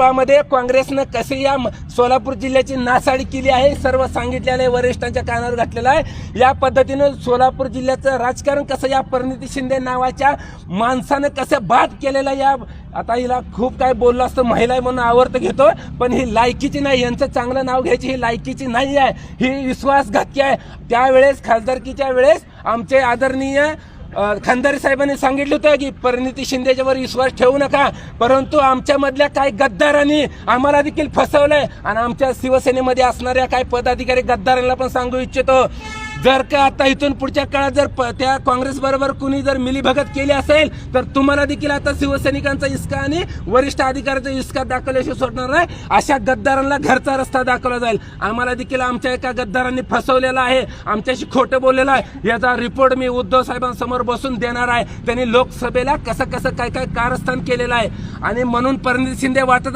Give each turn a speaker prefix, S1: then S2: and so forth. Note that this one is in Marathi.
S1: भाजपामध्ये काँग्रेसनं कसे या सोलापूर जिल्ह्याची नासाडी केली आहे सर्व सांगितलेलं आहे, वरिष्ठांच्या कानावर घातलेलं आहे। या पद्धतीनं सोलापूर जिल्ह्याचं राजकारण कसं या परिणिती शिंदे नावाच्या माणसानं कसं बाद केलेलं या आता हिला खूप काय बोललं असतं, महिला आहे म्हणून आवर्त घेतो, पण ही लायकीची नाही, यांचं चांगलं नाव घ्यायची ही लायकीची नाही आहे, ही विश्वासघातकी आहे। त्यावेळेस खासदारकीच्या वेळेस आमचे आदरणीय खंदारे साहेबांनी सांगितलं होतं की परिणिती शिंदेच्यावर विश्वास ठेवू नका, परंतु आमच्यामधल्या काही गद्दारांनी आम्हाला देखील फसवलंय आणि आमच्या शिवसेनेमध्ये असणाऱ्या काही पदाधिकारी गद्दारांना पण सांगू इच्छितो, जर का आता इथून पुढच्या काळात जर त्या काँग्रेस बरोबर कुणी जर मिलीभगत केली असेल तर तुम्हाला देखील आता शिवसैनिकांचा इसका आणि वरिष्ठ अधिकाऱ्याचा इसका दाखवल्याशिवाय सोडणार नाही। अशा गद्दारांना घरचा रस्ता दाखवला जाईल। आम्हाला देखील आमच्या एका गद्दारांनी फसवलेला आहे, आमच्याशी खोटं बोललेलं आहे, याचा रिपोर्ट मी उद्धव साहेबांसमोर बसून देणार आहे। त्यांनी लोकसभेला कसं कसं काय काय कारस्थान केलेलं आहे आणि म्हणून परिणिती शिंदे वाटत